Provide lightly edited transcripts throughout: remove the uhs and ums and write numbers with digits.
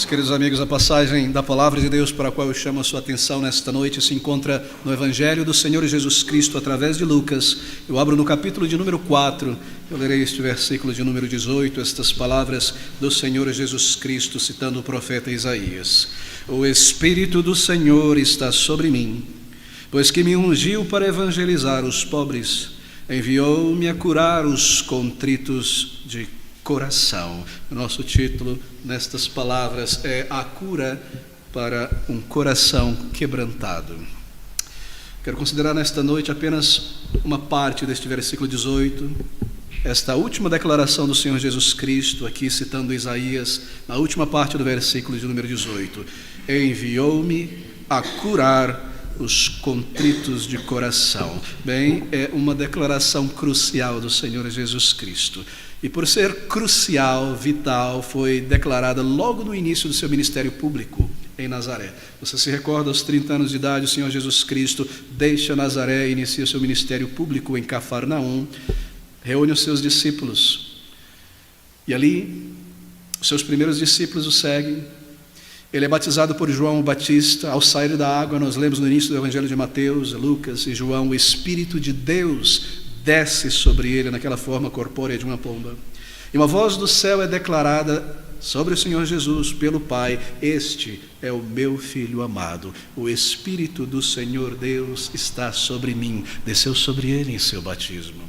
Meus queridos amigos, a passagem da Palavra de Deus para a qual eu chamo a sua atenção nesta noite se encontra no Evangelho do Senhor Jesus Cristo através de Lucas. Eu abro no capítulo de número 4, eu lerei este versículo de número 18, estas palavras do Senhor Jesus Cristo citando o profeta Isaías. O Espírito do Senhor está sobre mim, pois que me ungiu para evangelizar os pobres, enviou-me a curar os contritos de coração. O nosso título nestas palavras é A Cura para um Coração Quebrantado. Quero considerar nesta noite apenas uma parte deste versículo 18, esta última declaração do Senhor Jesus Cristo, aqui citando Isaías, na última parte do versículo de número 18. Enviou-me a curar os contritos de coração. Bem, é uma declaração crucial do Senhor Jesus Cristo. E por ser crucial, vital, foi declarada logo no início do seu ministério público em Nazaré. Você se recorda, aos 30 anos de idade, o Senhor Jesus Cristo deixa Nazaré e inicia seu ministério público em Cafarnaum, reúne os seus discípulos. E ali, os seus primeiros discípulos o seguem. Ele é batizado por João Batista. Ao sair da água, nós lemos no início do Evangelho de Mateus, Lucas e João, o Espírito de Deus desce sobre ele naquela forma corpórea de uma pomba. E uma voz do céu é declarada sobre o Senhor Jesus pelo Pai: este é o meu Filho amado. O Espírito do Senhor Deus está sobre mim. Desceu sobre ele em seu batismo.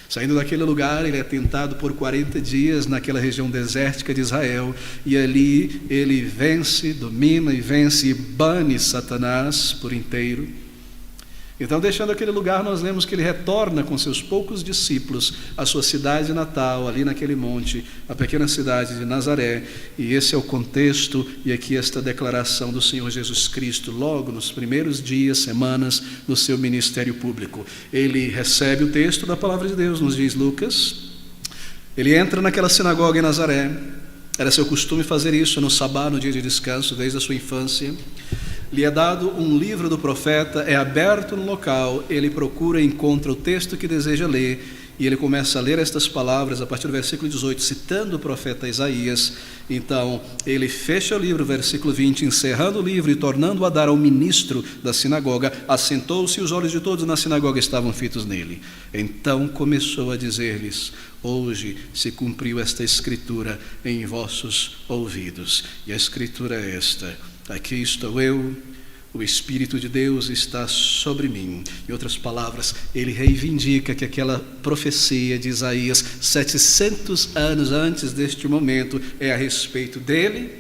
Saindo daquele lugar, ele é tentado por 40 dias naquela região desértica de Israel, e ali ele vence, domina e vence e bane Satanás por inteiro. Então, deixando aquele lugar, nós lemos que ele retorna com seus poucos discípulos à sua cidade natal, ali naquele monte, a pequena cidade de Nazaré, e esse é o contexto, e aqui esta declaração do Senhor Jesus Cristo, logo nos primeiros dias, semanas do seu ministério público. Ele recebe o texto da palavra de Deus, nos diz Lucas, ele entra naquela sinagoga em Nazaré, era seu costume fazer isso no sabá, no dia de descanso, desde a sua infância. Lhe é dado um livro do profeta, é aberto no local, ele procura e encontra o texto que deseja ler, e ele começa a ler estas palavras a partir do versículo 18, citando o profeta Isaías. Então, ele fecha o livro, versículo 20, encerrando o livro e tornando a dar ao ministro da sinagoga, assentou-se e os olhos de todos na sinagoga estavam fitos nele. Então começou a dizer-lhes: hoje se cumpriu esta escritura em vossos ouvidos. E a escritura é esta: aqui estou eu, o Espírito de Deus está sobre mim. Em outras palavras, ele reivindica que aquela profecia de Isaías, 700 anos antes deste momento, é a respeito dele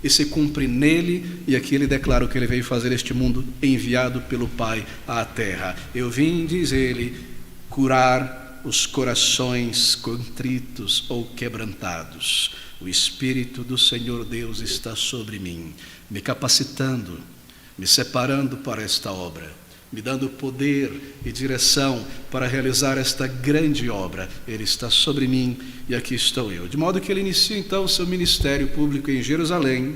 e se cumpre nele, e aqui ele declara o que ele veio fazer este mundo, enviado pelo Pai à terra. Eu vim, diz ele, curar os corações contritos ou quebrantados. O Espírito do Senhor Deus está sobre mim, me capacitando, me separando para esta obra, me dando poder e direção para realizar esta grande obra. Ele está sobre mim e aqui estou eu. De modo que ele inicia então o seu ministério público em Jerusalém,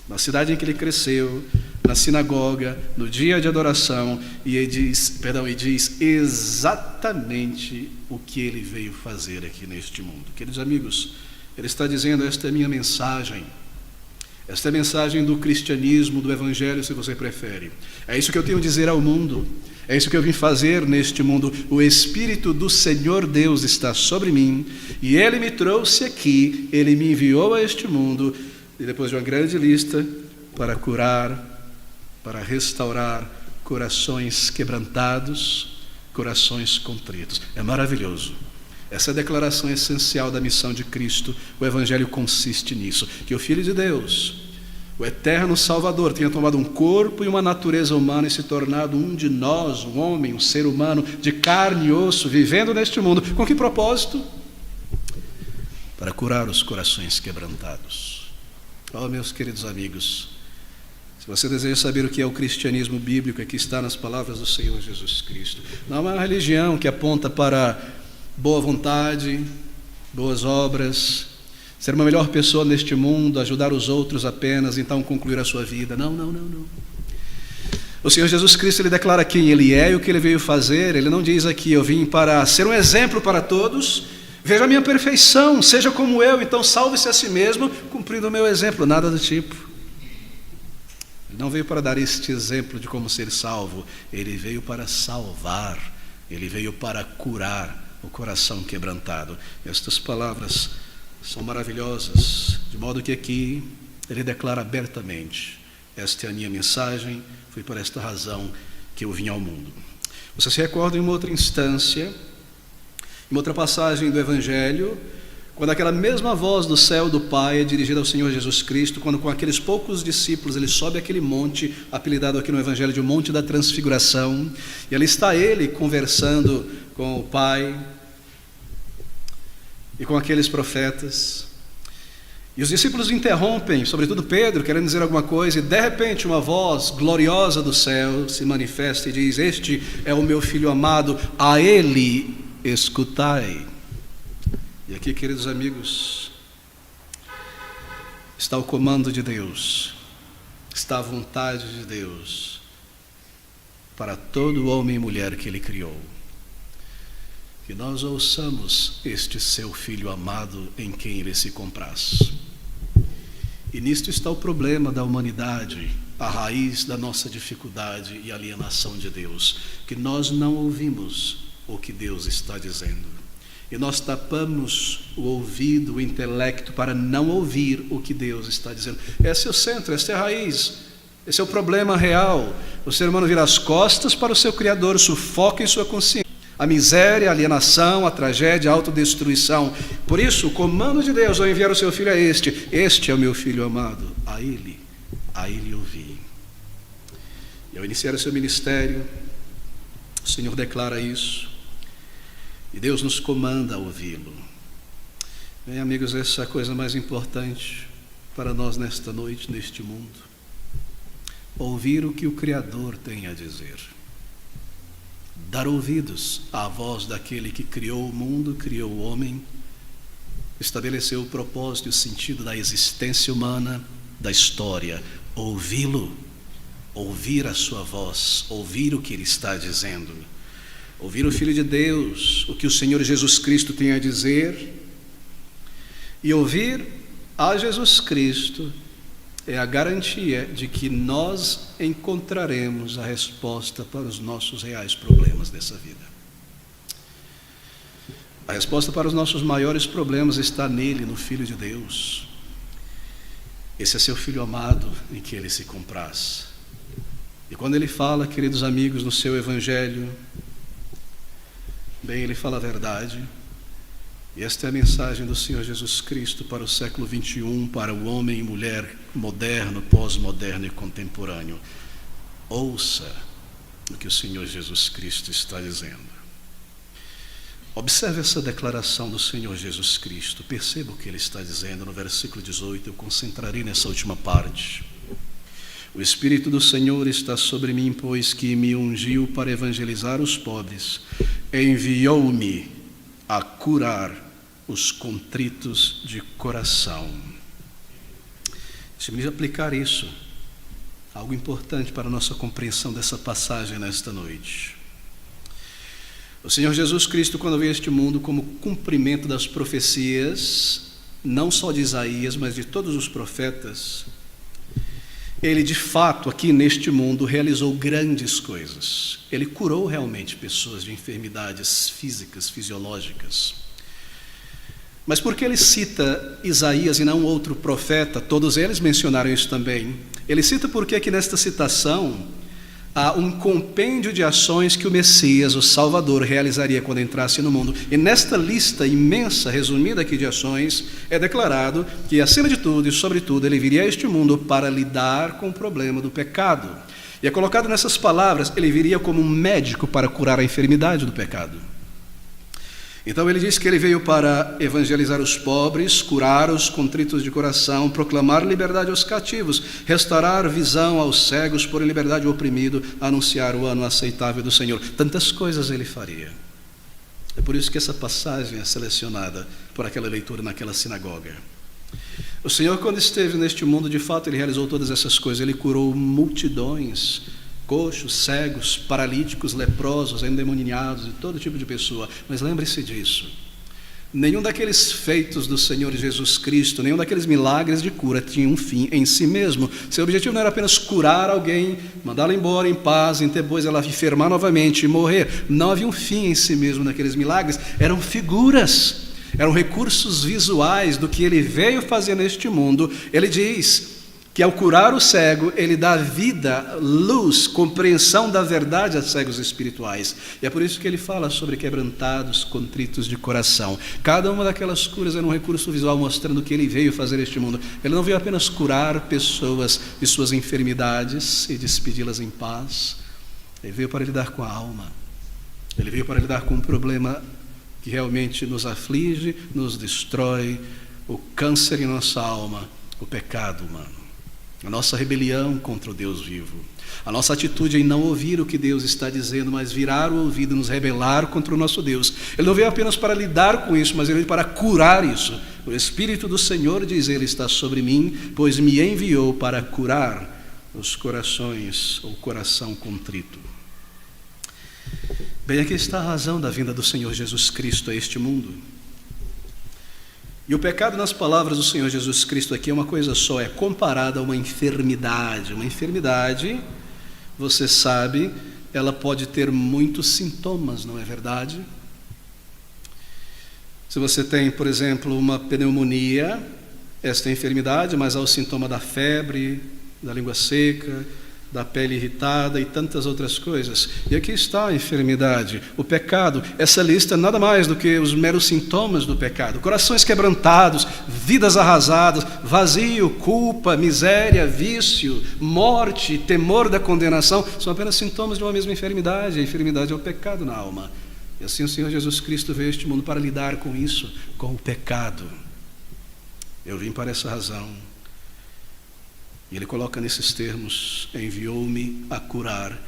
na cidade em que ele cresceu, na sinagoga, no dia de adoração, e diz exatamente o que ele veio fazer aqui neste mundo. Queridos amigos, ele está dizendo: esta é a minha mensagem. Esta é a mensagem do cristianismo, do evangelho, se você prefere. É isso que eu tenho a dizer ao mundo. É isso que eu vim fazer neste mundo. O Espírito do Senhor Deus está sobre mim, e ele me trouxe aqui, ele me enviou a este mundo, e depois de uma grande lista, para curar, para restaurar corações quebrantados, corações contritos. É maravilhoso. Essa é a declaração essencial da missão de Cristo. O Evangelho consiste nisso: que o Filho de Deus, o eterno Salvador, tenha tomado um corpo e uma natureza humana e se tornado um de nós, um homem, um ser humano de carne e osso, vivendo neste mundo. Com que propósito? Para curar os corações quebrantados. Oh, meus queridos amigos, se você deseja saber o que é o cristianismo bíblico, aqui está nas palavras do Senhor Jesus Cristo. Não é uma religião que aponta para boa vontade, boas obras, ser uma melhor pessoa neste mundo, ajudar os outros apenas, então concluir a sua vida. Não. O Senhor Jesus Cristo, ele declara quem ele é e o que ele veio fazer. Ele não diz aqui: eu vim para ser um exemplo para todos, Veja a minha perfeição, seja como eu, então salve-se a si mesmo, cumprindo o meu exemplo. Nada do tipo. Ele não veio para dar este exemplo de como ser salvo, ele veio para salvar, ele veio para curar o coração quebrantado. Estas palavras são maravilhosas, de modo que aqui ele declara abertamente: esta é a minha mensagem, foi por esta razão que eu vim ao mundo. Você se recorda em uma outra instância, em outra passagem do Evangelho, quando aquela mesma voz do céu do Pai é dirigida ao Senhor Jesus Cristo, quando com aqueles poucos discípulos ele sobe aquele monte, apelidado aqui no Evangelho de o Monte da Transfiguração, e ali está ele conversando com o Pai e com aqueles profetas, e os discípulos interrompem, sobretudo Pedro, querendo dizer alguma coisa, e de repente uma voz gloriosa do céu se manifesta e diz: este é o meu filho amado, a ele escutai. E aqui, queridos amigos, está o comando de Deus, está a vontade de Deus para todo homem e mulher que Ele criou. Que nós ouçamos este seu Filho amado em quem Ele se compraz. E nisto está o problema da humanidade, a raiz da nossa dificuldade e alienação de Deus, que nós não ouvimos o que Deus está dizendo. E nós tapamos o ouvido, o intelecto, para não ouvir o que Deus está dizendo. Esse é o centro, essa é a raiz, esse é o problema real. O ser humano vira as costas para o seu Criador, sufoca em sua consciência a miséria, a alienação, a tragédia, a autodestruição. Por isso, o comando de Deus ao enviar o seu Filho é este: este é o meu Filho amado, a Ele ouvi. E ao iniciar o seu ministério, o Senhor declara isso, e Deus nos comanda a ouvi-lo. Bem, amigos, essa é a coisa mais importante para nós nesta noite, neste mundo: ouvir o que o Criador tem a dizer, dar ouvidos à voz daquele que criou o mundo, criou o homem, estabeleceu o propósito e o sentido da existência humana, da história. Ouvi-lo, ouvir a sua voz, ouvir o que ele está dizendo, ouvir o Filho de Deus, o que o Senhor Jesus Cristo tem a dizer. E ouvir a Jesus Cristo é a garantia de que nós encontraremos a resposta para os nossos reais problemas dessa vida. A resposta para os nossos maiores problemas está nele, no Filho de Deus. Esse é seu Filho amado em que ele se compraz. E quando ele fala, queridos amigos, no seu Evangelho, bem, ele fala a verdade. E esta é a mensagem do Senhor Jesus Cristo para o século 21, para o homem e mulher moderno, pós-moderno e contemporâneo. Ouça o que o Senhor Jesus Cristo está dizendo. Observe essa declaração do Senhor Jesus Cristo. Perceba o que ele está dizendo no versículo 18. Eu concentrarei nessa última parte. O Espírito do Senhor está sobre mim, pois que me ungiu para evangelizar os pobres. Enviou-me a curar os contritos de coração. Deixe-me aplicar isso, algo importante para a nossa compreensão dessa passagem nesta noite. O Senhor Jesus Cristo, quando veio a este mundo como cumprimento das profecias, não só de Isaías, mas de todos os profetas, ele de fato aqui neste mundo realizou grandes coisas. Ele curou realmente pessoas de enfermidades físicas, fisiológicas. Mas por que ele cita Isaías e não outro profeta? Todos eles mencionaram isso também. Ele cita porque aqui nesta citação há um compêndio de ações que o Messias, o Salvador, realizaria quando entrasse no mundo. E nesta lista imensa, resumida aqui de ações, é declarado que, acima de tudo e sobretudo, ele viria a este mundo para lidar com o problema do pecado. E é colocado nessas palavras: ele viria como um médico para curar a enfermidade do pecado. Então ele diz que ele veio para evangelizar os pobres, curar os contritos de coração, proclamar liberdade aos cativos, restaurar visão aos cegos, pôr em liberdade o oprimido, anunciar o ano aceitável do Senhor. Tantas coisas ele faria. É por isso que essa passagem é selecionada por aquela leitura naquela sinagoga. O Senhor, quando esteve neste mundo, de fato, ele realizou todas essas coisas. Ele curou multidões, coxos, cegos, paralíticos, leprosos, endemoniados e todo tipo de pessoa. Mas lembre-se disso: Nenhum daqueles feitos do Senhor Jesus Cristo, nenhum daqueles milagres de cura tinha um fim em si mesmo. Seu objetivo não era apenas curar alguém, mandá-la embora em paz, e depois ela enfermar novamente e morrer. Não havia um fim em si mesmo naqueles milagres. Eram figuras, eram recursos visuais do que ele veio fazer neste mundo. Ele diz que ao curar o cego, ele dá vida, luz, compreensão da verdade a cegos espirituais. E é por isso que ele fala sobre quebrantados, contritos de coração. Cada uma daquelas curas era um recurso visual mostrando o que ele veio fazer neste mundo. Ele não veio apenas curar pessoas de suas enfermidades e despedi-las em paz. Ele veio para lidar com a alma. Ele veio para lidar com um problema que realmente nos aflige, nos destrói, o câncer em nossa alma, o pecado humano. A nossa rebelião contra o Deus vivo, a nossa atitude em não ouvir o que Deus está dizendo, mas virar o ouvido e nos rebelar contra o nosso Deus. Ele não veio apenas para lidar com isso, mas ele veio para curar isso. O Espírito do Senhor, diz ele, está sobre mim, pois me enviou para curar os corações, ou coração contrito. Bem, aqui está a razão da vinda do Senhor Jesus Cristo a este mundo. E o pecado, nas palavras do Senhor Jesus Cristo aqui, é uma coisa só, é comparada a uma enfermidade. Uma enfermidade, você sabe, ela pode ter muitos sintomas, não é verdade? Se você tem, por exemplo, uma pneumonia, esta é a enfermidade, mas há o sintoma da febre, da língua seca, da pele irritada e tantas outras coisas. E aqui está a enfermidade, o pecado. Essa lista é nada mais do que os meros sintomas do pecado. Corações quebrantados, vidas arrasadas, vazio, culpa, miséria, vício, morte, temor da condenação, são apenas sintomas de uma mesma enfermidade. A enfermidade é o pecado na alma. E assim o Senhor Jesus Cristo veio a este mundo para lidar com isso, com o pecado. Eu vim para essa razão. E ele coloca nesses termos: enviou-me a curar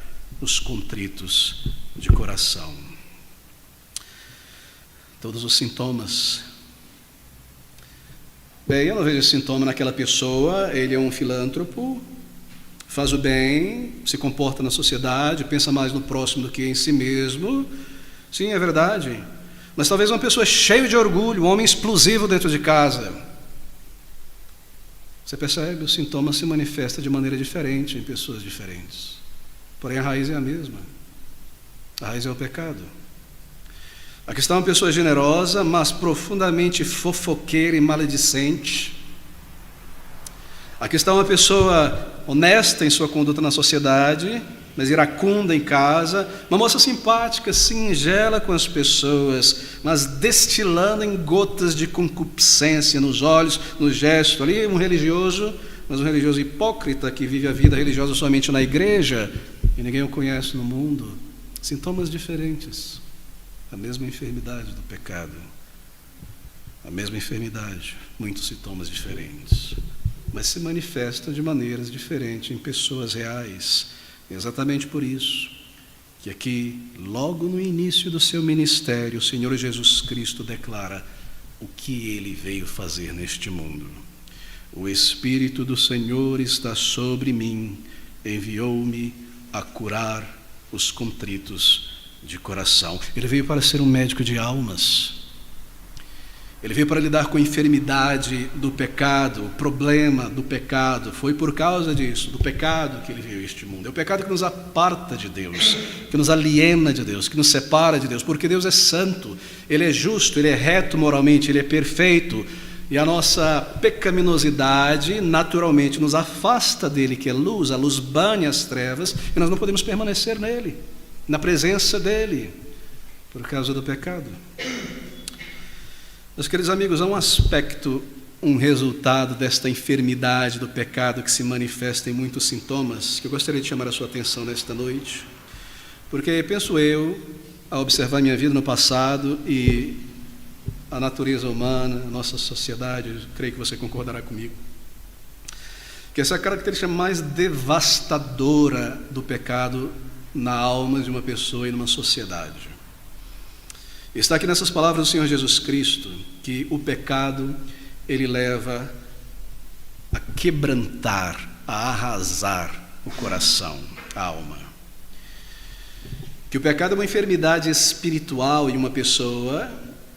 os contritos de coração. Todos os sintomas. Bem, eu não vejo sintoma naquela pessoa. Ele é um filântropo, faz o bem, se comporta na sociedade, pensa mais no próximo do que em si mesmo. Sim, é verdade. Mas talvez uma pessoa cheia de orgulho, um homem explosivo dentro de casa. Você percebe? O sintoma se manifesta de maneira diferente em pessoas diferentes. Porém, a raiz é a mesma. A raiz é o pecado. Aqui está uma pessoa generosa, mas profundamente fofoqueira e maledicente. Aqui está uma pessoa honesta em sua conduta na sociedade, mas iracunda em casa. Uma moça simpática, singela com as pessoas, mas destilando em gotas de concupiscência nos olhos, no gesto. Ali um religioso, mas um religioso hipócrita que vive a vida religiosa somente na igreja e ninguém o conhece no mundo. Sintomas diferentes. A mesma enfermidade do pecado. A mesma enfermidade, muitos sintomas diferentes. Mas se manifestam de maneiras diferentes em pessoas reais. Exatamente por isso que aqui, logo no início do seu ministério, o Senhor Jesus Cristo declara o que ele veio fazer neste mundo. O Espírito do Senhor está sobre mim, enviou-me a curar os contritos de coração. Ele veio para ser um médico de almas. Ele veio para lidar com a enfermidade do pecado, o problema do pecado. Foi por causa disso, do pecado, que ele veio a este mundo. É o pecado que nos aparta de Deus, que nos aliena de Deus, que nos separa de Deus, porque Deus é santo, Ele é justo, Ele é reto moralmente, Ele é perfeito. E a nossa pecaminosidade naturalmente nos afasta dele, que é luz. A luz banha as trevas e nós não podemos permanecer nele, na presença dele, por causa do pecado. Meus queridos amigos, há um aspecto, um resultado desta enfermidade do pecado que se manifesta em muitos sintomas, que eu gostaria de chamar a sua atenção nesta noite, porque penso eu, ao observar minha vida no passado e a natureza humana, a nossa sociedade, eu creio que você concordará comigo, que essa é a característica mais devastadora do pecado na alma de uma pessoa e numa sociedade. Está aqui nessas palavras do Senhor Jesus Cristo, que o pecado, ele leva a quebrantar, a arrasar o coração, a alma. Que o pecado é uma enfermidade espiritual em uma pessoa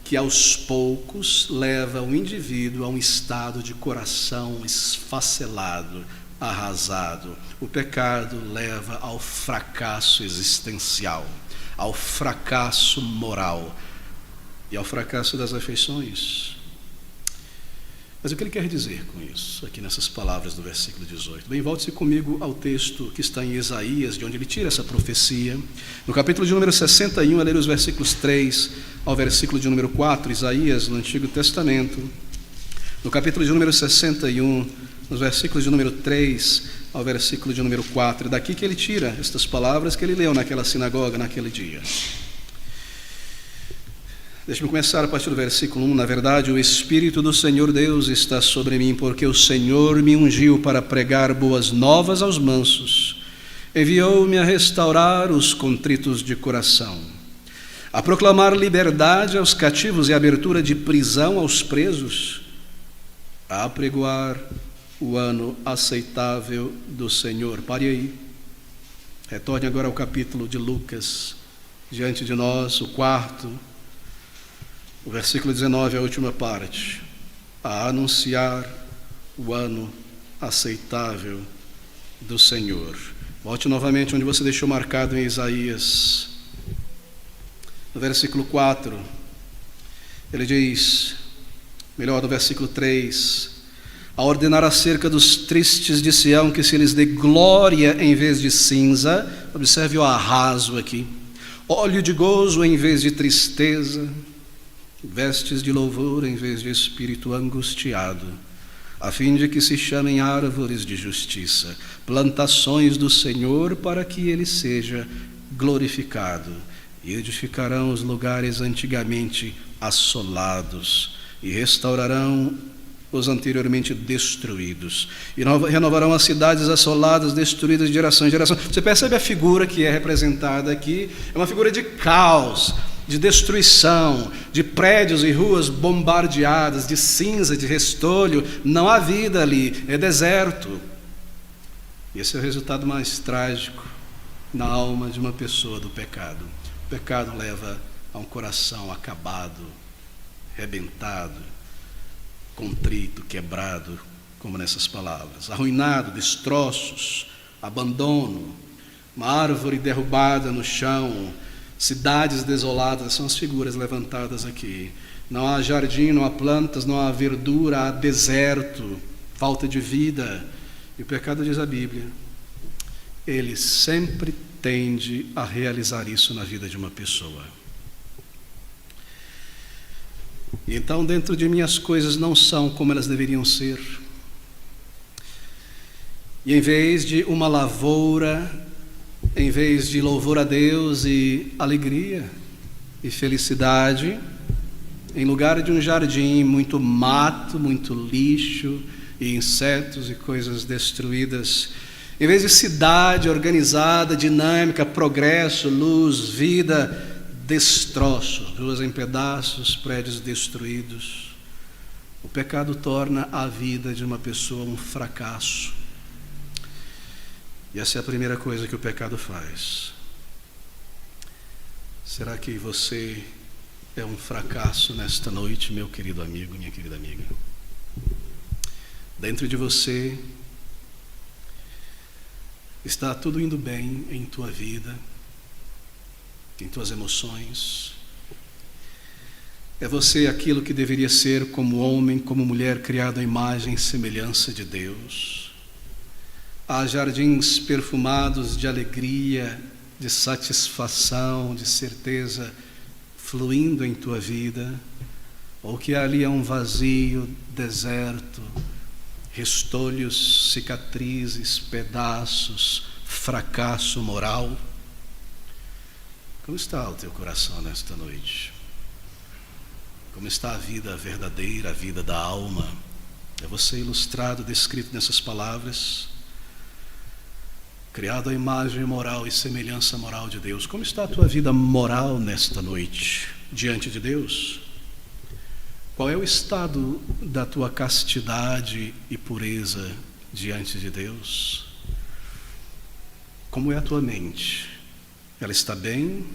que aos poucos leva o indivíduo a um estado de coração esfacelado, arrasado. O pecado leva ao fracasso existencial, ao fracasso moral e ao fracasso das afeições. Mas o que ele quer dizer com isso, aqui nessas palavras do versículo 18? Bem, volte-se comigo ao texto que está em Isaías, de onde ele tira essa profecia. No capítulo de número 61, a ler os versículos 3 ao versículo de número 4, Isaías, no Antigo Testamento. No capítulo de número 61, nos versículos de número 3 ao versículo de número 4. É daqui que ele tira estas palavras que ele leu naquela sinagoga, naquele dia. Deixe-me começar a partir do versículo 1. Na verdade, o Espírito do Senhor Deus está sobre mim, porque o Senhor me ungiu para pregar boas novas aos mansos. Enviou-me a restaurar os contritos de coração, a proclamar liberdade aos cativos e abertura de prisão aos presos, a apregoar o ano aceitável do Senhor. Pare aí. Retorne agora ao capítulo de Lucas, diante de nós, o quarto. O versículo 19, a última parte, a anunciar o ano aceitável do Senhor. Volte novamente onde você deixou marcado em Isaías. No versículo 4, ele diz, melhor, no versículo 3, a ordenar acerca dos tristes de Sião que se lhes dê glória em vez de cinza. Observe o arraso aqui. Óleo de gozo em vez de tristeza, vestes de louvor em vez de espírito angustiado, a fim de que se chamem árvores de justiça, plantações do Senhor, para que ele seja glorificado. E edificarão os lugares antigamente assolados, e restaurarão os anteriormente destruídos, e renovarão as cidades assoladas, destruídas de geração em geração. Você percebe a figura que é representada aqui? É uma figura de caos, de destruição, de prédios e ruas bombardeadas, de cinza, de restolho. Não há vida ali, é deserto. Esse é o resultado mais trágico na alma de uma pessoa do pecado. O pecado leva a um coração acabado, rebentado, contrito, quebrado, como nessas palavras, arruinado, destroços, abandono, uma árvore derrubada no chão, cidades desoladas. São as figuras levantadas aqui. Não há jardim, não há plantas, não há verdura, há deserto, falta de vida. E o pecado, diz a Bíblia, ele sempre tende a realizar isso na vida de uma pessoa. E então, dentro de mim, as coisas não são como elas deveriam ser. E em vez de uma lavoura, em vez de louvor a Deus e alegria e felicidade, em lugar de um jardim, muito mato, muito lixo e insetos e coisas destruídas, em vez de cidade organizada, dinâmica, progresso, luz, vida, destroços, ruas em pedaços, prédios destruídos. O pecado torna a vida de uma pessoa um fracasso. E essa é a primeira coisa que o pecado faz. Será que você é um fracasso nesta noite, meu querido amigo, minha querida amiga? Dentro de você está tudo indo bem em tua vida, em tuas emoções? É você aquilo que deveria ser como homem, como mulher, criado à imagem e semelhança de Deus? Há jardins perfumados de alegria, de satisfação, de certeza fluindo em tua vida? Ou que ali é um vazio, deserto, restolhos, cicatrizes, pedaços, fracasso moral? Como está o teu coração nesta noite? Como está a vida verdadeira, a vida da alma? É você ilustrado, descrito nessas palavras? Criado à imagem moral e semelhança moral de Deus. Como está a tua vida moral nesta noite, diante de Deus? Qual é o estado da tua castidade e pureza diante de Deus? Como é a tua mente? Ela está bem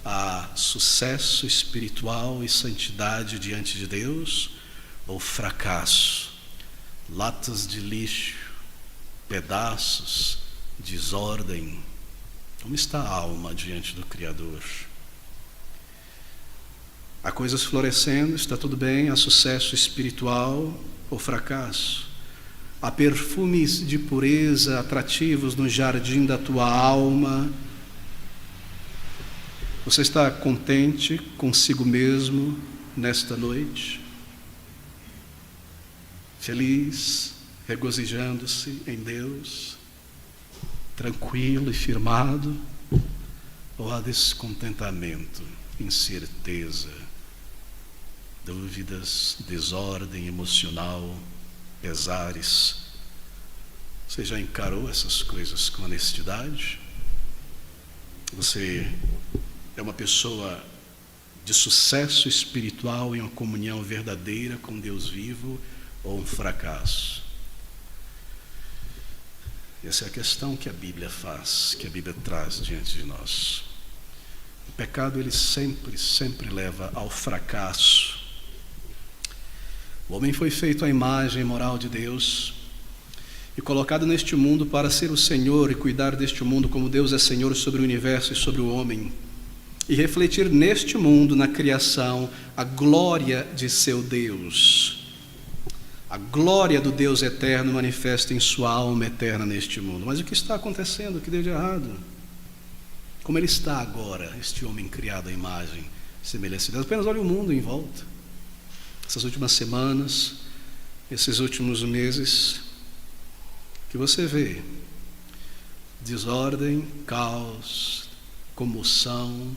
a sucesso espiritual e santidade diante de Deus, ou fracasso, latas de lixo, pedaços, desordem? Como está a alma diante do Criador? Há coisas florescendo, está tudo bem, há sucesso espiritual ou fracasso? Há perfumes de pureza atrativos no jardim da tua alma? Você está contente consigo mesmo nesta noite? Feliz, regozijando-se em Deus? Tranquilo e firmado? Ou há descontentamento, incerteza, dúvidas, desordem emocional, pesares? Você já encarou essas coisas com honestidade? Você é uma pessoa de sucesso espiritual em uma comunhão verdadeira com Deus vivo, ou um fracasso? Essa é a questão que a Bíblia faz, que a Bíblia traz diante de nós. O pecado, ele sempre leva ao fracasso. O homem foi feito à imagem moral de Deus e colocado neste mundo para ser o Senhor e cuidar deste mundo como Deus é Senhor sobre o universo e sobre o homem, e refletir neste mundo, na criação, a glória de seu Deus. A glória do Deus eterno manifesta em sua alma eterna neste mundo. Mas o que está acontecendo? O que deu de errado? Como ele está agora, este homem criado à imagem e semelhança de Deus? Apenas olhe o mundo em volta. Essas últimas semanas, esses últimos meses, que você vê desordem, caos, comoção,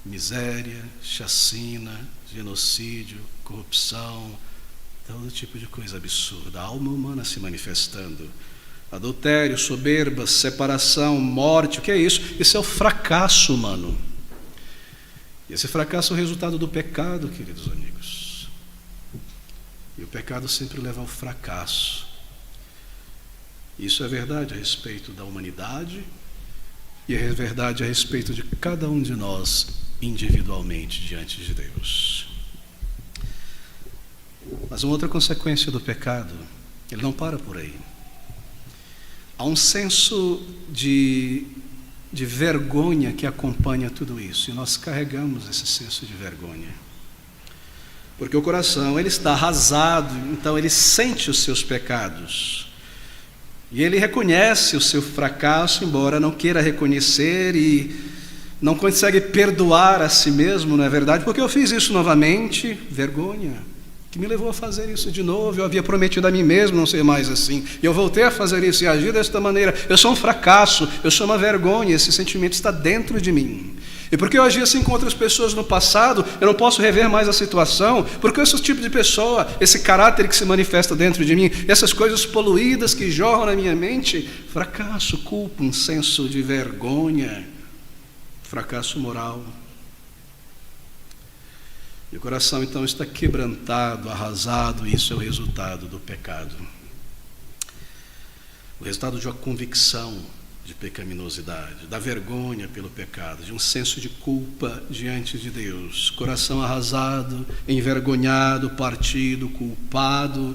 miséria, chacina, genocídio, corrupção, todo tipo de coisa absurda, a alma humana se manifestando, adultério, soberba, separação, morte. O que é isso? Isso é o fracasso humano. E esse fracasso é o resultado do pecado, queridos amigos. E o pecado sempre leva ao fracasso. Isso é verdade a respeito da humanidade e é verdade a respeito de cada um de nós individualmente diante de Deus. Mas uma outra consequência do pecado, ele não para por aí. Há um senso de vergonha que acompanha tudo isso, e nós carregamos esse senso de vergonha. Porque o coração, ele está arrasado, então ele sente os seus pecados. E ele reconhece o seu fracasso, embora não queira reconhecer, e não consegue perdoar a si mesmo, não é verdade? Porque eu fiz isso novamente, vergonha, que me levou a fazer isso de novo. Eu havia prometido a mim mesmo não ser mais assim, e eu voltei a fazer isso e agir desta maneira. Eu sou um fracasso, eu sou uma vergonha, esse sentimento está dentro de mim. E porque eu agi assim com outras pessoas no passado, eu não posso rever mais a situação, porque esse tipo de pessoa, esse caráter que se manifesta dentro de mim, essas coisas poluídas que jorram na minha mente, fracasso, culpa, um senso de vergonha, fracasso moral. E o coração então está quebrantado, arrasado, e isso é o resultado do pecado. O resultado de uma convicção de pecaminosidade, da vergonha pelo pecado, de um senso de culpa diante de Deus. Coração arrasado, envergonhado, partido, culpado.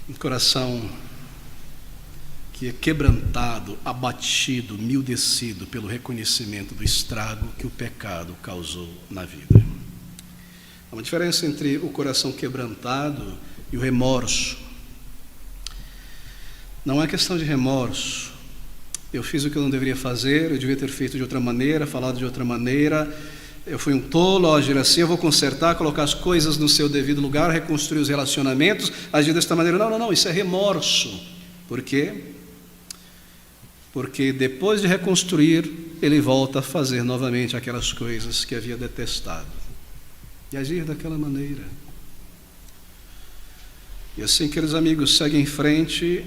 Um coração que é quebrantado, abatido, humildecido pelo reconhecimento do estrago que o pecado causou na vida. Há uma diferença entre o coração quebrantado e o remorso. Não é questão de remorso. Eu fiz o que eu não deveria fazer, eu devia ter feito de outra maneira, falado de outra maneira, eu fui um tolo ao agir assim, eu vou consertar, colocar as coisas no seu devido lugar, reconstruir os relacionamentos, agir desta maneira. Não, isso é remorso. Por quê? Porque depois de reconstruir, ele volta a fazer novamente aquelas coisas que havia detestado e agir daquela maneira. E assim, queridos amigos, segue em frente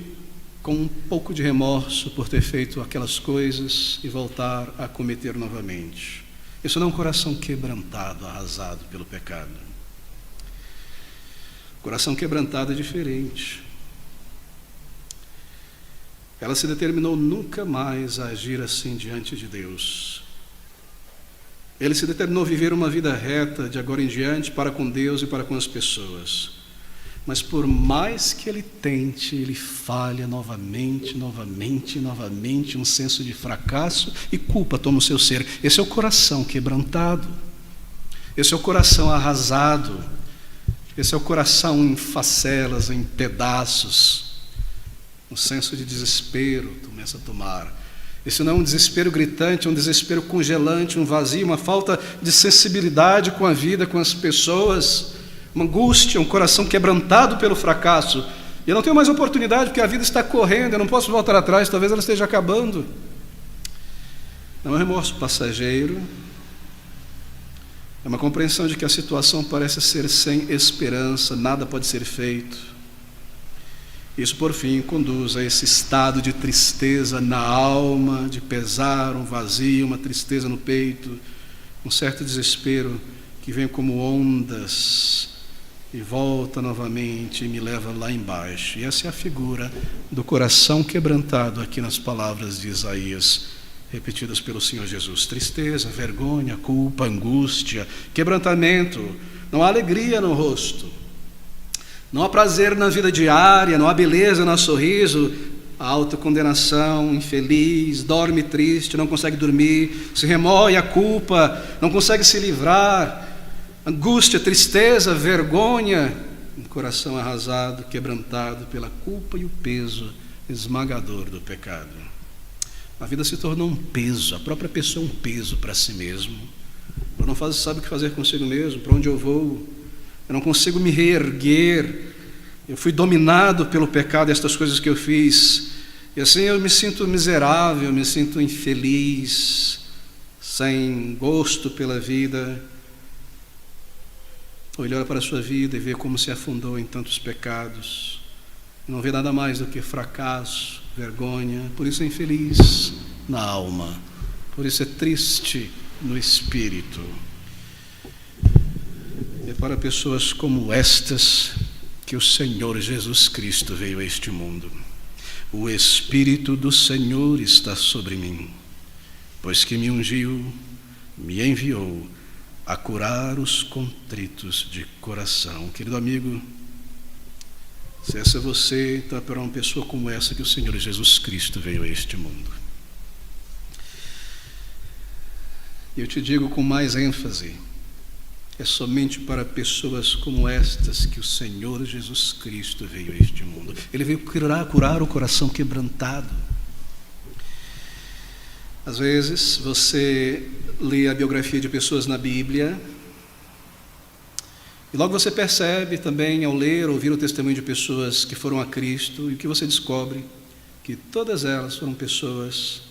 com um pouco de remorso por ter feito aquelas coisas e voltar a cometer novamente. Isso não é um coração quebrantado, arrasado pelo pecado. O coração quebrantado é diferente. Ela se determinou nunca mais a agir assim diante de Deus. Ele se determinou a viver uma vida reta de agora em diante para com Deus e para com as pessoas. Mas por mais que ele tente, ele falha novamente, um senso de fracasso e culpa toma o seu ser. Esse é o coração quebrantado, esse é o coração arrasado, esse é o coração em facelas, em pedaços. Um senso de desespero começa a tomar. Esse não é um desespero gritante, é um desespero congelante, um vazio, uma falta de sensibilidade com a vida, com as pessoas, uma angústia, um coração quebrantado pelo fracasso. E eu não tenho mais oportunidade porque a vida está correndo, eu não posso voltar atrás, talvez ela esteja acabando. Não é um remorso passageiro, é uma compreensão de que a situação parece ser sem esperança, nada pode ser feito. Isso, por fim, conduz a esse estado de tristeza na alma, de pesar, um vazio, uma tristeza no peito, um certo desespero que vem como ondas e volta novamente e me leva lá embaixo. E essa é a figura do coração quebrantado aqui nas palavras de Isaías, repetidas pelo Senhor Jesus. Tristeza, vergonha, culpa, angústia, quebrantamento, não há alegria no rosto. Não há prazer na vida diária, não há beleza no sorriso, a autocondenação, infeliz, dorme triste, não consegue dormir, se remoe a culpa, não consegue se livrar, angústia, tristeza, vergonha, um coração arrasado, quebrantado pela culpa e o peso esmagador do pecado. A vida se tornou um peso, a própria pessoa é um peso para si mesmo. Eu não sabe o que fazer consigo mesmo, para onde eu vou. Eu não consigo me reerguer, eu fui dominado pelo pecado e estas coisas que eu fiz, e assim eu me sinto miserável, eu me sinto infeliz, sem gosto pela vida. Olhar para a sua vida e ver como se afundou em tantos pecados, não vê nada mais do que fracasso, vergonha, por isso é infeliz na alma, por isso é triste no espírito. É para pessoas como estas que o Senhor Jesus Cristo veio a este mundo. O Espírito do Senhor está sobre mim, pois que me ungiu, me enviou a curar os contritos de coração. Querido amigo, se essa é você, então é para uma pessoa como essa que o Senhor Jesus Cristo veio a este mundo. Eu te digo com mais ênfase, é somente para pessoas como estas que o Senhor Jesus Cristo veio a este mundo. Ele veio curar o coração quebrantado. Às vezes você lê a biografia de pessoas na Bíblia e logo você percebe também, ao ler, ouvir o testemunho de pessoas que foram a Cristo, e o que você descobre? Que todas elas foram pessoas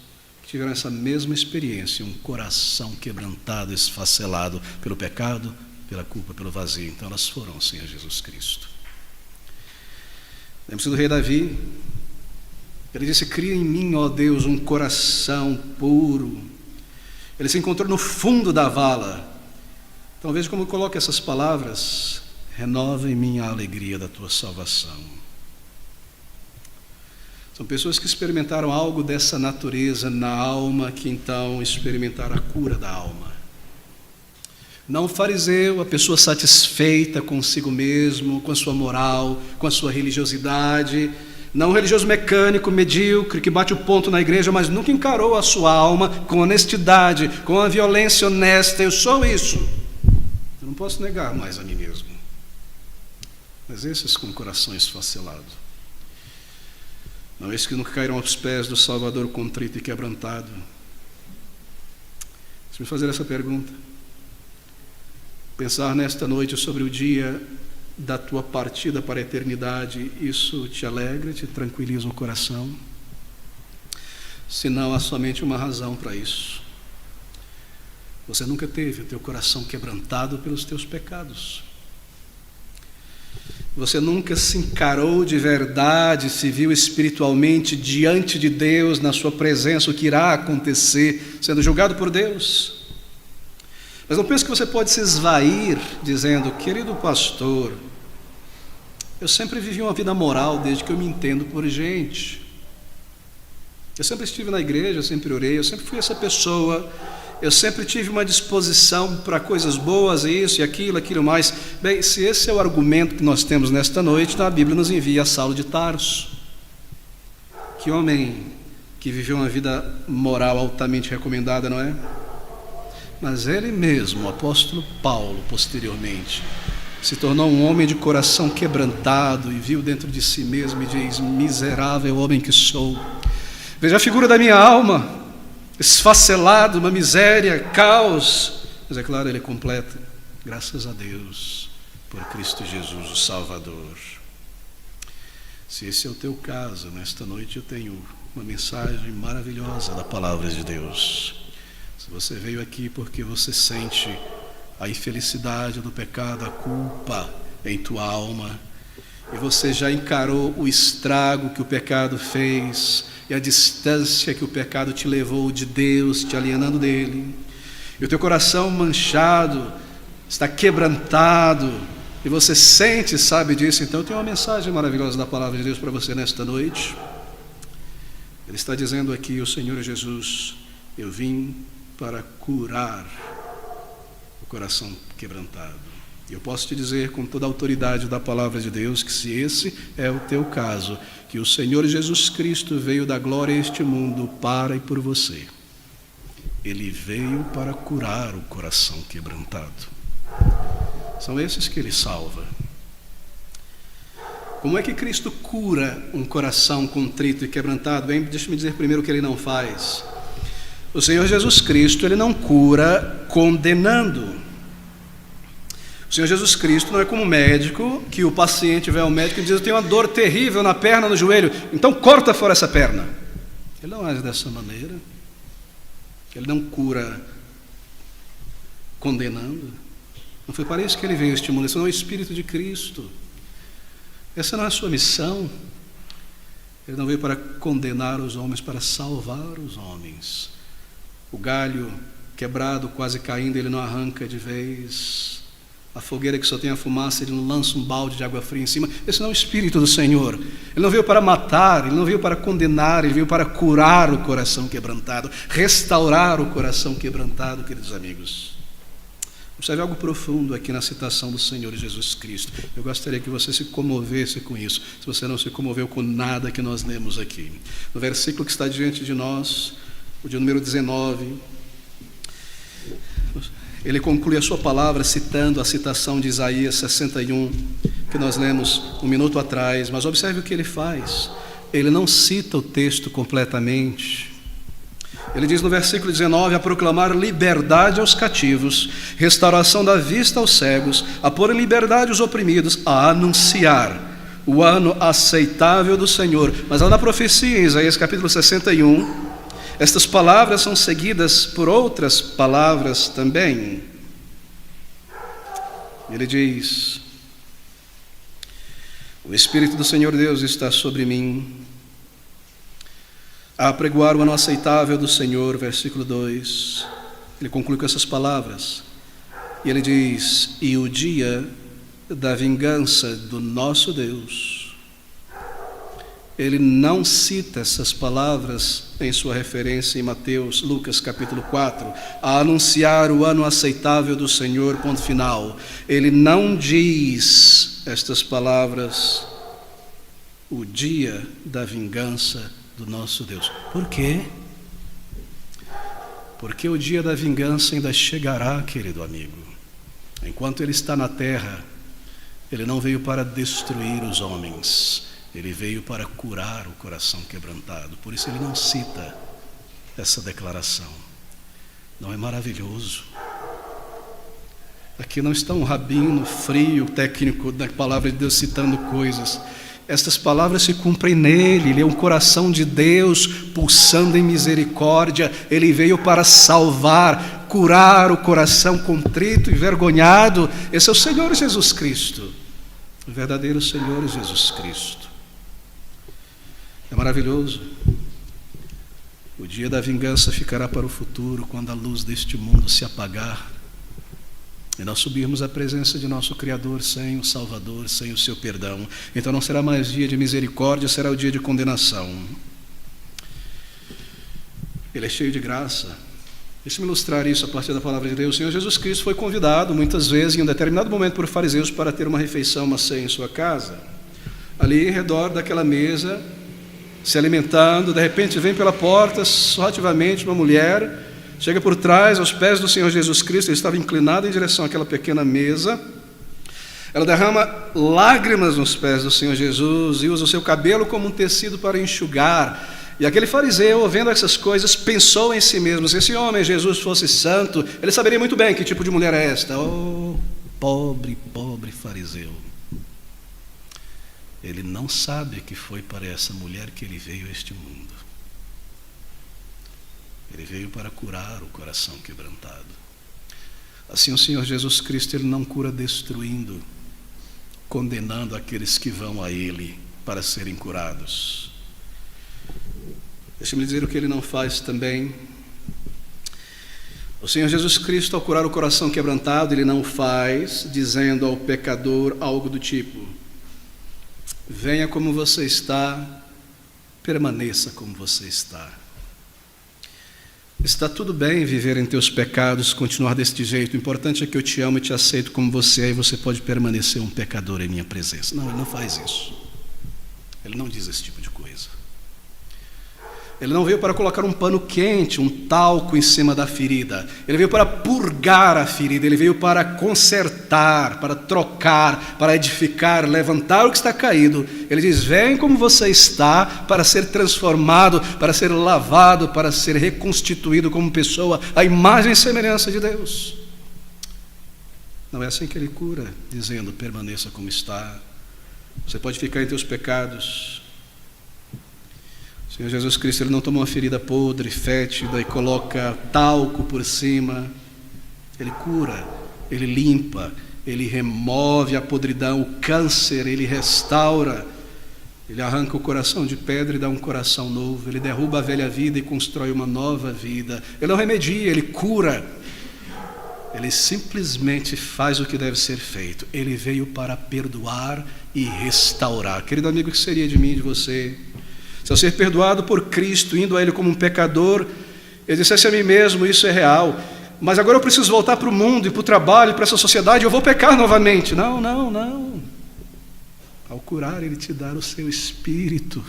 que tiveram essa mesma experiência, um coração quebrantado, esfacelado pelo pecado, pela culpa, pelo vazio. Então elas foram sim a Jesus Cristo. Lembre-se do rei Davi. Ele disse: cria em mim, ó Deus, um coração puro. Ele se encontrou no fundo da vala. Então veja como eu coloco essas palavras: renova em mim a alegria da tua salvação. São pessoas que experimentaram algo dessa natureza na alma, que então experimentaram a cura da alma. Não o fariseu, a pessoa satisfeita consigo mesmo, com a sua moral, com a sua religiosidade. Não o religioso mecânico, medíocre, que bate o ponto na igreja, mas nunca encarou a sua alma com honestidade, com a violência honesta. Eu sou isso. Eu não posso negar mais a mim mesmo. Mas esses com o coração esfacelado. Não esses que nunca caíram aos pés do Salvador contrito e quebrantado. Deixa-me fazer essa pergunta. Pensar nesta noite sobre o dia da tua partida para a eternidade, isso te alegra, te tranquiliza o coração? Se não, há somente uma razão para isso. Você nunca teve o teu coração quebrantado pelos teus pecados. Você nunca se encarou de verdade, se viu espiritualmente diante de Deus, na sua presença, o que irá acontecer, sendo julgado por Deus. Mas não pense que você pode se esvair dizendo: querido pastor, eu sempre vivi uma vida moral desde que eu me entendo por gente. Eu sempre estive na igreja, eu sempre orei, eu sempre fui essa pessoa Eu sempre tive uma disposição para coisas boas, isso e aquilo mais. Bem, se esse é o argumento que nós temos nesta noite, então a Bíblia nos envia a Saulo de Tarso. Que homem que viveu uma vida moral altamente recomendada, não é? Mas ele mesmo, o apóstolo Paulo, posteriormente, se tornou um homem de coração quebrantado e viu dentro de si mesmo e diz: miserável homem que sou. Veja a figura da minha alma, esfacelado, uma miséria, caos. Mas é claro, ele completa: graças a Deus por Cristo Jesus, o Salvador. Se esse é o teu caso, nesta noite eu tenho uma mensagem maravilhosa da palavra de Deus. Se você veio aqui porque você sente a infelicidade do pecado, a culpa em tua alma, e você já encarou o estrago que o pecado fez e a distância que o pecado te levou de Deus, te alienando dele, e o teu coração manchado está quebrantado, e você sente, sabe disso, então eu tenho uma mensagem maravilhosa da palavra de Deus para você nesta noite. Ele está dizendo aqui, o Senhor Jesus: eu vim para curar o coração quebrantado. E eu posso te dizer com toda a autoridade da palavra de Deus que se esse é o teu caso, que o Senhor Jesus Cristo veio da glória a este mundo para e por você. Ele veio para curar o coração quebrantado. São esses que ele salva. Como é que Cristo cura um coração contrito e quebrantado? Bem, deixa-me dizer primeiro o que ele não faz. O Senhor Jesus Cristo, ele não cura condenando. O Senhor Jesus Cristo não é como um médico, que o paciente vai ao médico e diz: eu tenho uma dor terrível na perna, no joelho, então corta fora essa perna. Ele não age dessa maneira. Ele não cura condenando. Não foi para isso que ele veio a este mundo. Esse não é o Espírito de Cristo. Essa não é a sua missão. Ele não veio para condenar os homens, para salvar os homens. O galho quebrado, quase caindo, ele não arranca de vez. A fogueira que só tem a fumaça, ele não lança um balde de água fria em cima. Esse não é o Espírito do Senhor. Ele não veio para matar, ele não veio para condenar, ele veio para curar o coração quebrantado, restaurar o coração quebrantado, queridos amigos. Observe algo profundo aqui na citação do Senhor Jesus Cristo. Eu gostaria que você se comovesse com isso, se você não se comoveu com nada que nós lemos aqui. No versículo que está diante de nós, o de número 19, ele conclui a sua palavra citando a citação de Isaías 61, que nós lemos um minuto atrás, mas observe o que ele faz. Ele não cita o texto completamente. Ele diz no versículo 19: a proclamar liberdade aos cativos, restauração da vista aos cegos, a pôr em liberdade os oprimidos, a anunciar o ano aceitável do Senhor. Mas lá na profecia, em Isaías capítulo 61, estas palavras são seguidas por outras palavras também. Ele diz: o Espírito do Senhor Deus está sobre mim, a apregoar o ano aceitável do Senhor, versículo 2, ele conclui com essas palavras, e ele diz: e o dia da vingança do nosso Deus. Ele não cita essas palavras em sua referência em Lucas capítulo 4, a anunciar o ano aceitável do Senhor, ponto final. Ele não diz estas palavras, o dia da vingança do nosso Deus. Por quê? Porque o dia da vingança ainda chegará, querido amigo. Enquanto ele está na terra, ele não veio para destruir os homens, ele veio para curar o coração quebrantado. Por isso ele não cita essa declaração. Não é maravilhoso? Aqui não está um rabino frio, técnico da palavra de Deus citando coisas. Estas palavras se cumprem nele. Ele é um coração de Deus pulsando em misericórdia. Ele veio para salvar, curar o coração contrito e envergonhado. Esse é o Senhor Jesus Cristo, o verdadeiro Senhor Jesus Cristo. É maravilhoso. O dia da vingança ficará para o futuro, quando a luz deste mundo se apagar e nós subirmos à presença de nosso Criador sem o Salvador, sem o seu perdão. Então não será mais dia de misericórdia, será o dia de condenação. Ele é cheio de graça, Deixa-me ilustrar isso a partir da palavra de Deus. O Senhor Jesus Cristo foi convidado muitas vezes, em um determinado momento, por fariseus para ter uma refeição, uma ceia em sua casa. Ali, em redor daquela mesa, se alimentando, de repente vem pela porta, sorrativamente, uma mulher, chega por trás, aos pés do Senhor Jesus Cristo, ele estava inclinado em direção àquela pequena mesa. Ela derrama lágrimas nos pés do Senhor Jesus e usa o seu cabelo como um tecido para enxugar. E aquele fariseu, vendo essas coisas, pensou em si mesmo: se esse homem, Jesus, fosse santo, ele saberia muito bem que tipo de mulher é esta. Oh, pobre, pobre fariseu. Ele não sabe que foi para essa mulher que ele veio a este mundo. Ele veio para curar o coração quebrantado. Assim o Senhor Jesus Cristo, ele não cura destruindo, condenando aqueles que vão a ele para serem curados. Deixa-me dizer o que ele não faz também. O Senhor Jesus Cristo, ao curar o coração quebrantado, ele não faz dizendo ao pecador algo do tipo: venha como você está, permaneça como você está. Está tudo bem viver em teus pecados, continuar deste jeito. O importante é que eu te amo e te aceito como você é, e você pode permanecer um pecador em minha presença. Não, ele não faz isso. Ele não diz esse tipo de coisa. Ele não veio para colocar um pano quente, um talco em cima da ferida. Ele veio para purgar a ferida. Ele veio para consertar, para trocar, para edificar, levantar o que está caído. Ele diz: vem como você está, para ser transformado, para ser lavado, para ser reconstituído como pessoa, à imagem e semelhança de Deus. Não é assim que ele cura, dizendo: permaneça como está. Você pode ficar em teus pecados. O Senhor Jesus Cristo, ele não toma uma ferida podre, fétida e coloca talco por cima. Ele cura, ele limpa, ele remove a podridão, o câncer, ele restaura. Ele arranca o coração de pedra e dá um coração novo. Ele derruba a velha vida e constrói uma nova vida. Ele não remedia, ele cura. Ele simplesmente faz o que deve ser feito. Ele veio para perdoar e restaurar. Querido amigo, o que seria de mim e de você se eu ser perdoado por Cristo, indo a Ele como um pecador, eu dissesse a mim mesmo: isso é real, mas agora eu preciso voltar para o mundo e para o trabalho, para essa sociedade, eu vou pecar novamente. Não, não, não. Ao curar, Ele te dá o seu Espírito,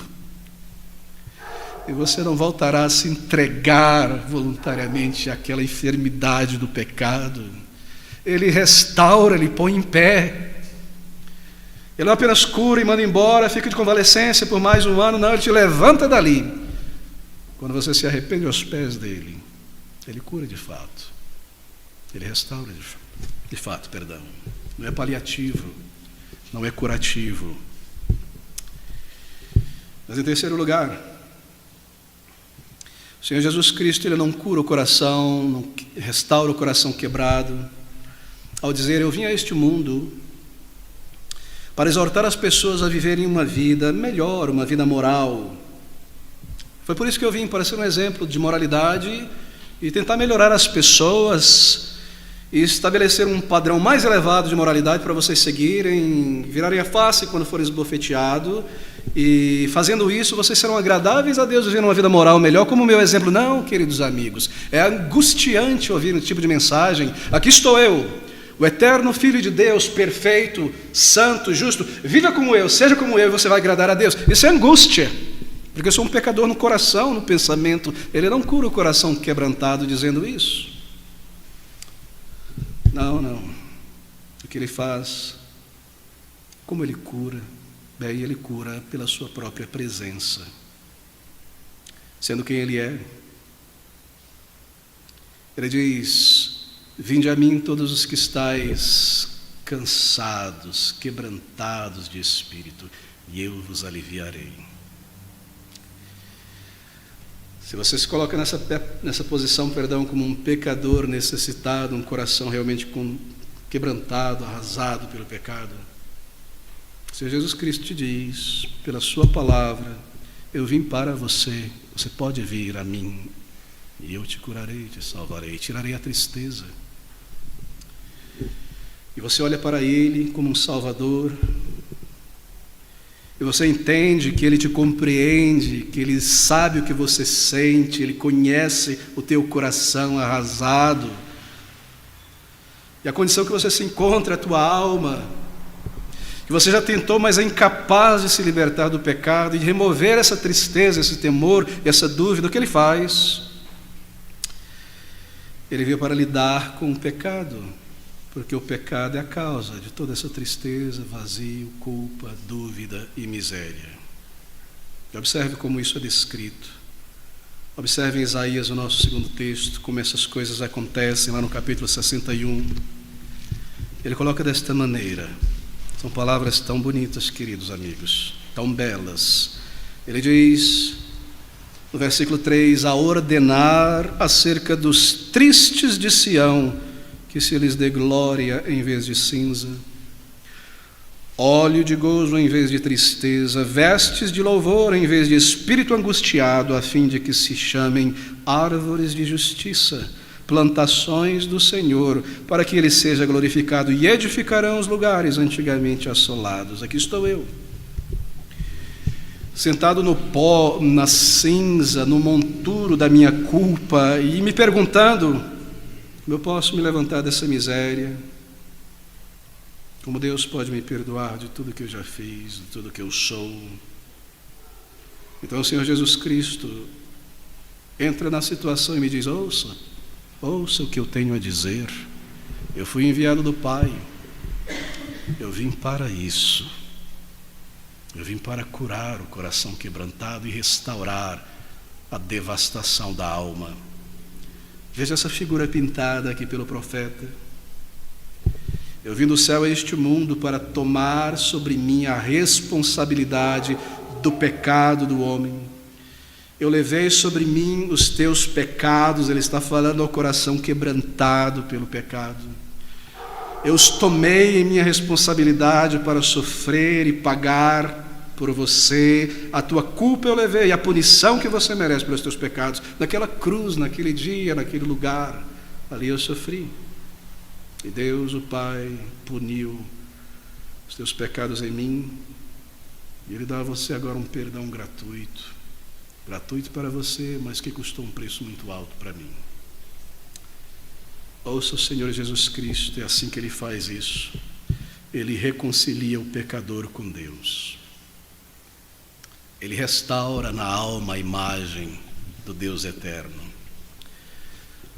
e você não voltará a se entregar voluntariamente àquela enfermidade do pecado. Ele restaura, Ele põe em pé. Ele não apenas cura e manda embora, fica de convalescência por mais um ano. Não, Ele te levanta dali. Quando você se arrepende aos pés dEle, Ele cura de fato. Ele restaura de fato, perdão. Não é paliativo, não é curativo. Mas em terceiro lugar, o Senhor Jesus Cristo, Ele não cura o coração, não restaura o coração quebrado, ao dizer: eu vim a este mundo para exortar as pessoas a viverem uma vida melhor, uma vida moral. Foi por isso que eu vim, para ser um exemplo de moralidade e tentar melhorar as pessoas e estabelecer um padrão mais elevado de moralidade para vocês seguirem, virarem a face quando forem esbofeteados, e fazendo isso vocês serão agradáveis a Deus, vivendo uma vida moral melhor, como o meu exemplo. Não, queridos amigos, é angustiante ouvir esse tipo de mensagem. Aqui estou eu, o eterno Filho de Deus, perfeito, santo, justo, viva como eu, seja como eu, e você vai agradar a Deus. Isso é angústia, porque eu sou um pecador no coração, no pensamento. Ele não cura o coração quebrantado dizendo isso. Não, não. O que Ele faz, como Ele cura? Bem, Ele cura pela sua própria presença, sendo quem Ele é. Ele diz: vinde a mim todos os que estáis cansados, quebrantados de espírito, e eu vos aliviarei. Se você se coloca nessa posição, como um pecador necessitado, um coração realmente quebrantado, arrasado pelo pecado, o Senhor Jesus Cristo te diz, pela sua palavra: eu vim para você, você pode vir a mim, e eu te curarei, te salvarei, tirarei a tristeza. E você olha para Ele como um Salvador, e você entende que Ele te compreende, que Ele sabe o que você sente, Ele conhece o teu coração arrasado. E a condição que você se encontra é a tua alma, que você já tentou, mas é incapaz de se libertar do pecado e de remover essa tristeza, esse temor e essa dúvida. O que Ele faz? Ele veio para lidar com o pecado, porque o pecado é a causa de toda essa tristeza, vazio, culpa, dúvida e miséria. E observe como isso é descrito. Observe em Isaías, o nosso segundo texto, como essas coisas acontecem lá no capítulo 61. Ele coloca desta maneira. São palavras tão bonitas, queridos amigos, tão belas. Ele diz, no versículo 3, a ordenar acerca dos tristes de Sião, que se lhes dê glória em vez de cinza, óleo de gozo em vez de tristeza, vestes de louvor em vez de espírito angustiado, a fim de que se chamem árvores de justiça, plantações do Senhor, para que Ele seja glorificado, e edificarão os lugares antigamente assolados. Aqui estou eu, sentado no pó, na cinza, no monturo da minha culpa, e me perguntando, como eu posso me levantar dessa miséria? Como Deus pode me perdoar de tudo que eu já fiz, de tudo que eu sou? Então o Senhor Jesus Cristo entra na situação e me diz, ouça o que eu tenho a dizer. Eu fui enviado do Pai, eu vim para isso. Eu vim para curar o coração quebrantado e restaurar a devastação da alma. Veja essa figura pintada aqui pelo profeta. Eu vim do céu a este mundo para tomar sobre mim a responsabilidade do pecado do homem. Eu levei sobre mim os teus pecados. Ele está falando ao coração quebrantado pelo pecado. Eu os tomei em minha responsabilidade para sofrer e pagar por você. A tua culpa eu levei, a punição que você merece pelos teus pecados. Naquela cruz, naquele dia, naquele lugar, ali eu sofri. E Deus, o Pai, puniu os teus pecados em mim. E Ele dá a você agora um perdão gratuito. Gratuito para você, mas que custou um preço muito alto para mim. Ouça o Senhor Jesus Cristo, é assim que Ele faz isso. Ele reconcilia o pecador com Deus. Ele restaura na alma a imagem do Deus eterno.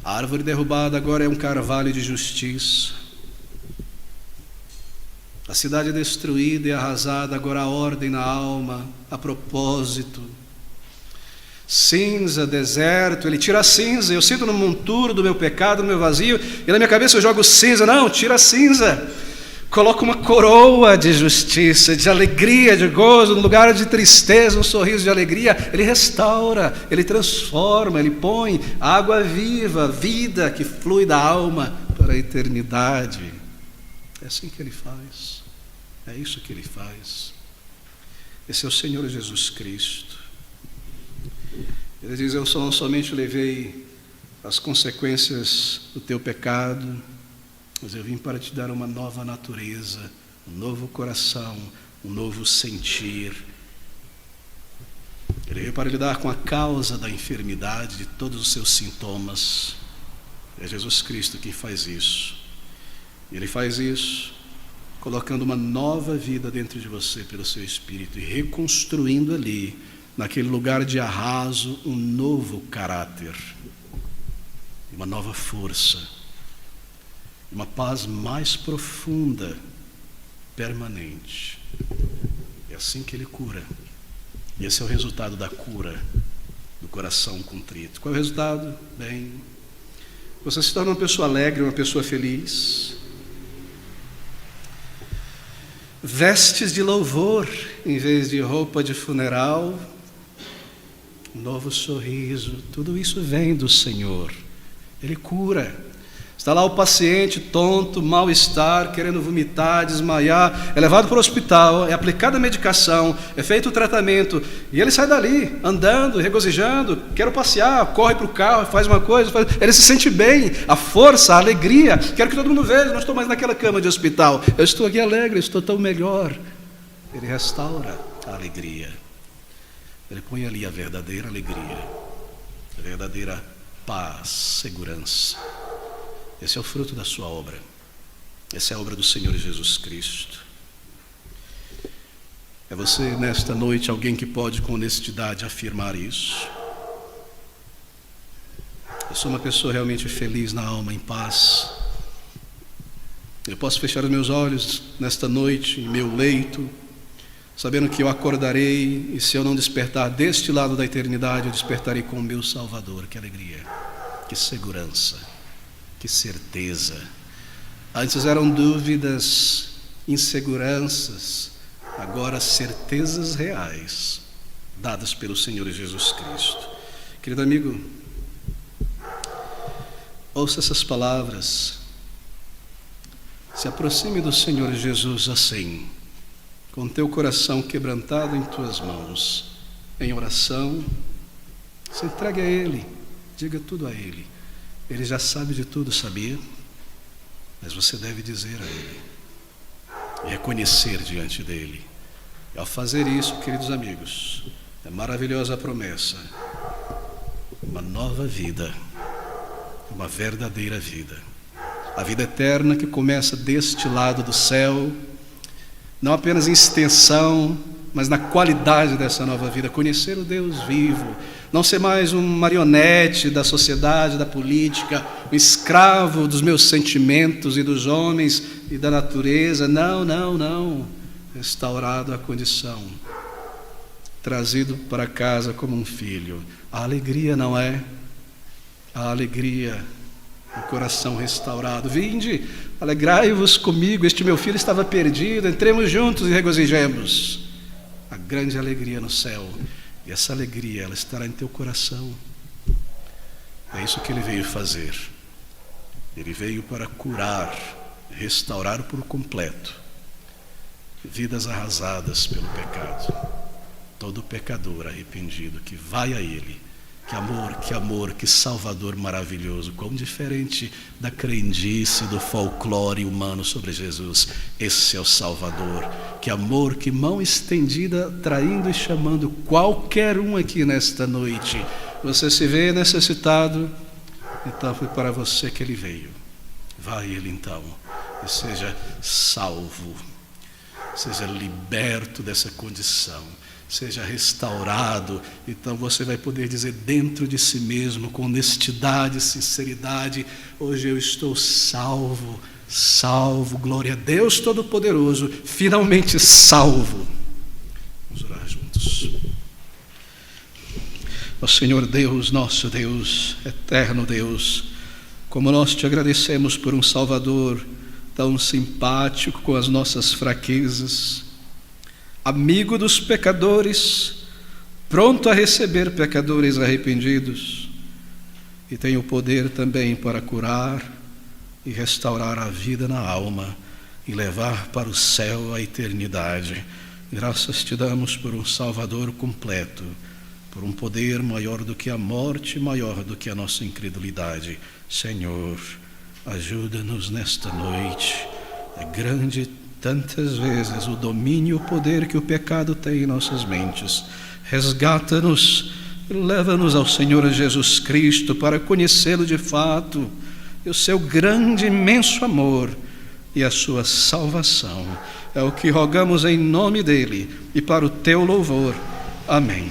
A árvore derrubada agora é um carvalho de justiça. A cidade destruída e arrasada, agora há ordem na alma, a propósito. Cinza, deserto, Ele tira a cinza. Eu sinto no monturo do meu pecado, no meu vazio, e na minha cabeça eu jogo cinza. Não, tira a cinza. Coloca uma coroa de justiça, de alegria, de gozo, no lugar de tristeza, um sorriso de alegria. Ele restaura, Ele transforma, Ele põe água viva, vida que flui da alma para a eternidade. É assim que Ele faz. É isso que Ele faz. Esse é o Senhor Jesus Cristo. Ele diz, eu somente levei as consequências do teu pecado, mas eu vim para te dar uma nova natureza, um novo coração, um novo sentir. Ele veio para lidar com a causa da enfermidade, de todos os seus sintomas. É Jesus Cristo quem faz isso. Ele faz isso colocando uma nova vida dentro de você pelo seu Espírito e reconstruindo ali, naquele lugar de arraso, um novo caráter, uma nova força, uma paz mais profunda, permanente. É assim que Ele cura. E esse é o resultado da cura do coração contrito. Qual é o resultado? Bem, você se torna uma pessoa alegre, uma pessoa feliz. Vestes de louvor em vez de roupa de funeral. Um novo sorriso. Tudo isso vem do Senhor. Ele cura. Está lá o paciente tonto, mal-estar, querendo vomitar, desmaiar, é levado para o hospital, é aplicada a medicação, é feito o tratamento, e ele sai dali, andando, regozijando, quero passear, corre para o carro, faz uma coisa, ele se sente bem, a força, a alegria, quero que todo mundo veja, não estou mais naquela cama de hospital, eu estou aqui alegre, estou tão melhor. Ele restaura, a alegria. Ele põe ali a verdadeira alegria, a verdadeira paz, segurança. Esse é o fruto da sua obra. Essa é a obra do Senhor Jesus Cristo. É você nesta noite alguém que pode com honestidade afirmar isso? Eu sou uma pessoa realmente feliz na alma, em paz. Eu posso fechar os meus olhos nesta noite, em meu leito, sabendo que eu acordarei, e se eu não despertar deste lado da eternidade, eu despertarei com o meu Salvador. Que alegria, que segurança, que certeza. Antes eram dúvidas, inseguranças, agora certezas reais, dadas pelo Senhor Jesus Cristo. Querido amigo, ouça essas palavras, se aproxime do Senhor Jesus assim, com teu coração quebrantado em tuas mãos, em oração, se entregue a Ele, diga tudo a Ele. Ele já sabe de tudo, sabia? Mas você deve dizer a Ele, reconhecer diante dEle. E ao fazer isso, queridos amigos, é maravilhosa a promessa, uma nova vida, uma verdadeira vida. A vida eterna que começa deste lado do céu, não apenas em extensão, mas na qualidade dessa nova vida. Conhecer o Deus vivo, não ser mais um marionete da sociedade, da política, um escravo dos meus sentimentos e dos homens e da natureza. Não. Restaurado à condição, trazido para casa como um filho. A alegria, não é? A alegria, o coração restaurado. Vinde, alegrai-vos comigo, este meu filho estava perdido, entremos juntos e regozijemos. A grande alegria no céu, e essa alegria, ela estará em teu coração. É isso que ele veio fazer. Ele veio para curar, restaurar por completo vidas arrasadas pelo pecado. Todo pecador arrependido que vai a Ele. Que amor, que Salvador maravilhoso, quão diferente da crendice, do folclore humano sobre Jesus. Esse é o Salvador. Que amor, que mão estendida, traindo e chamando qualquer um aqui nesta noite. Você se vê necessitado, então foi para você que Ele veio. Vá a Ele então e seja salvo, seja liberto dessa condição, seja restaurado. Então você vai poder dizer dentro de si mesmo, com honestidade e sinceridade: hoje eu estou salvo, glória a Deus Todo-Poderoso, finalmente salvo. Vamos orar juntos. Ó Senhor Deus, nosso Deus, eterno Deus, como nós te agradecemos por um Salvador tão simpático com as nossas fraquezas, amigo dos pecadores, pronto a receber pecadores arrependidos, e tem o poder também para curar e restaurar a vida na alma e levar para o céu a eternidade. Graças te damos por um Salvador completo, por um poder maior do que a morte, maior do que a nossa incredulidade. Senhor, ajuda-nos nesta noite. É grande tantas vezes o domínio e o poder que o pecado tem em nossas mentes. Resgata-nos, leva-nos ao Senhor Jesus Cristo para conhecê-lo de fato, e o seu grande, imenso amor e a sua salvação. É o que rogamos em nome dele e para o teu louvor. Amém.